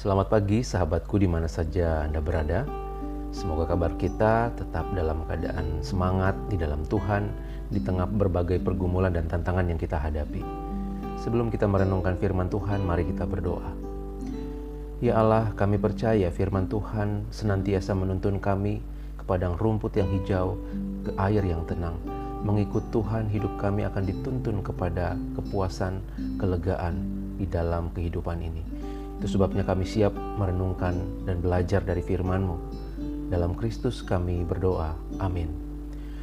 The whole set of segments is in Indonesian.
Selamat pagi sahabatku di mana saja Anda berada. Semoga kabar kita tetap dalam keadaan semangat di dalam Tuhan di tengah berbagai pergumulan dan tantangan yang kita hadapi. Sebelum kita merenungkan firman Tuhan, mari kita berdoa. Ya Allah, kami percaya firman Tuhan senantiasa menuntun kami ke padang rumput yang hijau, ke air yang tenang. Mengikut Tuhan, hidup kami akan dituntun kepada kepuasan, kelegaan di dalam kehidupan ini. Itu sebabnya kami siap merenungkan dan belajar dari firman-Mu. Dalam Kristus kami berdoa. Amin.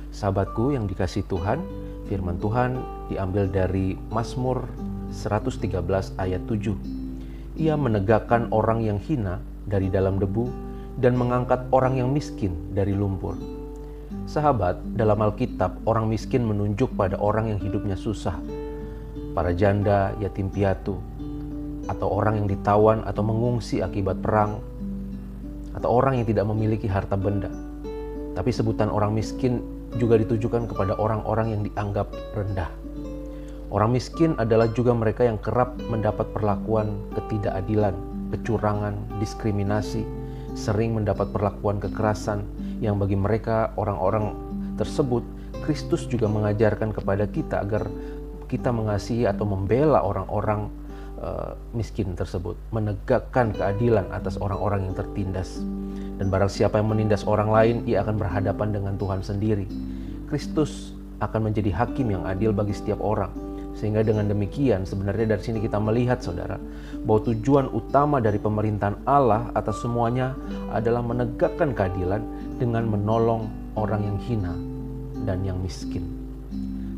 Sahabatku yang dikasihi Tuhan, firman Tuhan diambil dari Mazmur 113 ayat 7. Ia menegakkan orang yang hina dari dalam debu dan mengangkat orang yang miskin dari lumpur. Sahabat, dalam Alkitab orang miskin menunjuk pada orang yang hidupnya susah. Para janda, yatim piatu, atau orang yang ditawan atau mengungsi akibat perang, atau orang yang tidak memiliki harta benda. Tapi sebutan orang miskin juga ditujukan kepada orang-orang yang dianggap rendah. Orang miskin adalah juga mereka yang kerap mendapat perlakuan ketidakadilan, kecurangan, diskriminasi, sering mendapat perlakuan kekerasan yang bagi mereka orang-orang tersebut Kristus juga mengajarkan kepada kita agar kita mengasihi atau membela orang-orang miskin tersebut, menegakkan keadilan atas orang-orang yang tertindas. Dan barang siapa yang menindas orang lain, ia akan berhadapan dengan Tuhan sendiri. Kristus akan menjadi hakim yang adil bagi setiap orang. Sehingga dengan demikian sebenarnya dari sini kita melihat saudara, bahwa tujuan utama dari pemerintahan Allah atas semuanya adalah menegakkan keadilan dengan menolong orang yang hina dan yang miskin.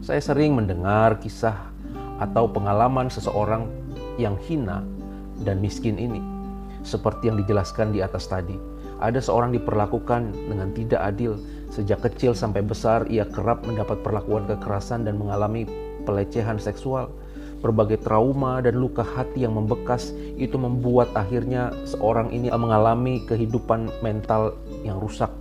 Saya sering mendengar kisah atau pengalaman seseorang yang hina dan miskin ini. Seperti yang dijelaskan di atas tadi, ada seorang diperlakukan dengan tidak adil. Sejak kecil sampai besar ia kerap mendapat perlakuan kekerasan dan mengalami pelecehan seksual. Berbagai trauma dan luka hati yang membekas itu membuat akhirnya seorang ini mengalami kehidupan mental yang rusak.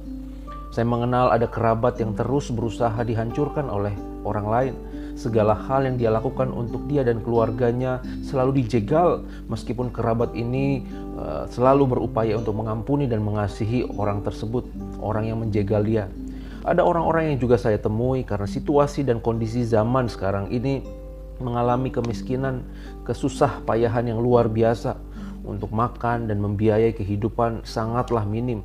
Saya mengenal ada kerabat yang terus berusaha dihancurkan oleh orang lain. Segala hal yang dia lakukan untuk dia dan keluarganya selalu dijegal, meskipun kerabat ini selalu berupaya untuk mengampuni dan mengasihi orang tersebut, orang yang menjegal dia. Ada orang-orang yang juga saya temui karena situasi dan kondisi zaman sekarang ini mengalami kemiskinan, kesusah payahan yang luar biasa. Untuk makan dan membiayai kehidupan sangatlah minim.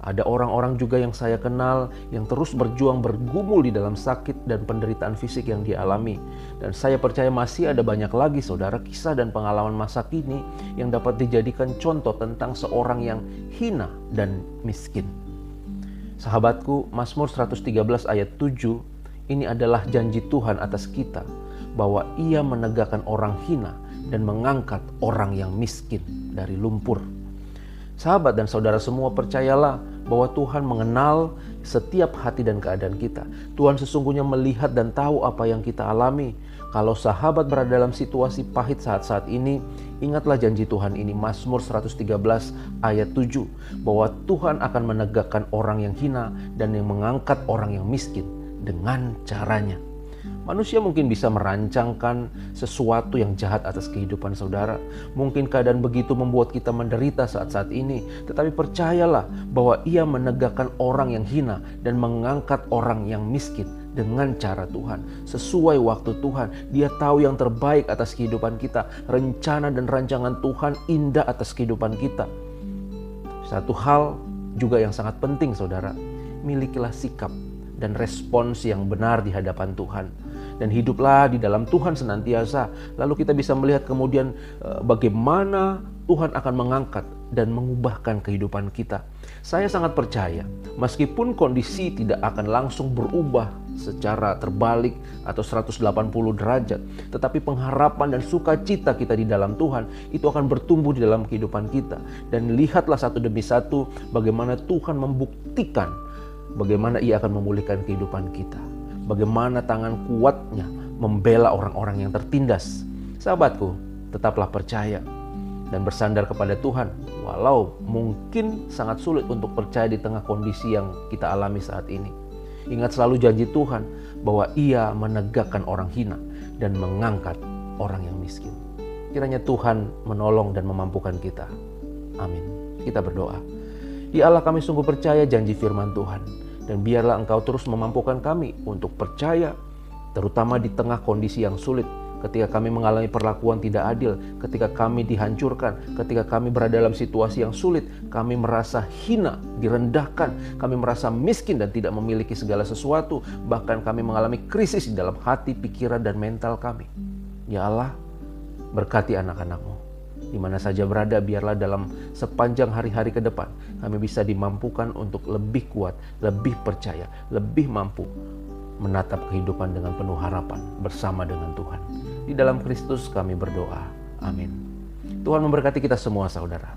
Ada orang-orang juga yang saya kenal yang terus berjuang bergumul di dalam sakit dan penderitaan fisik yang dialami. Dan saya percaya masih ada banyak lagi saudara kisah dan pengalaman masa kini yang dapat dijadikan contoh tentang seorang yang hina dan miskin. Sahabatku, Mazmur 113 ayat 7 ini adalah janji Tuhan atas kita bahwa Ia menegakkan orang hina dan mengangkat orang yang miskin dari lumpur. Sahabat dan saudara semua, percayalah bahwa Tuhan mengenal setiap hati dan keadaan kita. Tuhan sesungguhnya melihat dan tahu apa yang kita alami. Kalau sahabat berada dalam situasi pahit saat-saat ini, ingatlah janji Tuhan ini, Mazmur 113 ayat 7, bahwa Tuhan akan menegakkan orang yang hina dan yang mengangkat orang yang miskin dengan caranya. Manusia mungkin bisa merancangkan sesuatu yang jahat atas kehidupan saudara. Mungkin keadaan begitu membuat kita menderita saat-saat ini. Tetapi percayalah bahwa Ia menegakkan orang yang hina dan mengangkat orang yang miskin dengan cara Tuhan. Sesuai waktu Tuhan. Dia tahu yang terbaik atas kehidupan kita. Rencana dan rancangan Tuhan indah atas kehidupan kita. Satu hal juga yang sangat penting saudara. Milikilah sikap dan respons yang benar di hadapan Tuhan. Dan hiduplah di dalam Tuhan senantiasa. Lalu kita bisa melihat kemudian bagaimana Tuhan akan mengangkat dan mengubahkan kehidupan kita. Saya sangat percaya, meskipun kondisi tidak akan langsung berubah secara terbalik atau 180 derajat, tetapi pengharapan dan sukacita kita di dalam Tuhan itu akan bertumbuh di dalam kehidupan kita. Dan lihatlah satu demi satu bagaimana Tuhan membuktikan bagaimana Ia akan memulihkan kehidupan kita. Bagaimana tangan kuatnya membela orang-orang yang tertindas. Sahabatku, tetaplah percaya dan bersandar kepada Tuhan. Walau mungkin sangat sulit untuk percaya di tengah kondisi yang kita alami saat ini. Ingat selalu janji Tuhan bahwa Ia menegakkan orang hina dan mengangkat orang yang miskin. Kiranya Tuhan menolong dan memampukan kita. Amin. Kita berdoa. Ya Allah, kami sungguh percaya janji firman Tuhan. Dan biarlah Engkau terus memampukan kami untuk percaya, terutama di tengah kondisi yang sulit, ketika kami mengalami perlakuan tidak adil, ketika kami dihancurkan, ketika kami berada dalam situasi yang sulit, kami merasa hina, direndahkan, kami merasa miskin dan tidak memiliki segala sesuatu, bahkan kami mengalami krisis di dalam hati, pikiran, dan mental kami. Ya Allah, berkati anak-anak-Mu. Di mana saja berada, biarlah dalam sepanjang hari-hari ke depan kami bisa dimampukan untuk lebih kuat, lebih percaya, lebih mampu menatap kehidupan dengan penuh harapan bersama dengan Tuhan. Di dalam Kristus kami berdoa. Amin. Tuhan memberkati kita semua, saudara.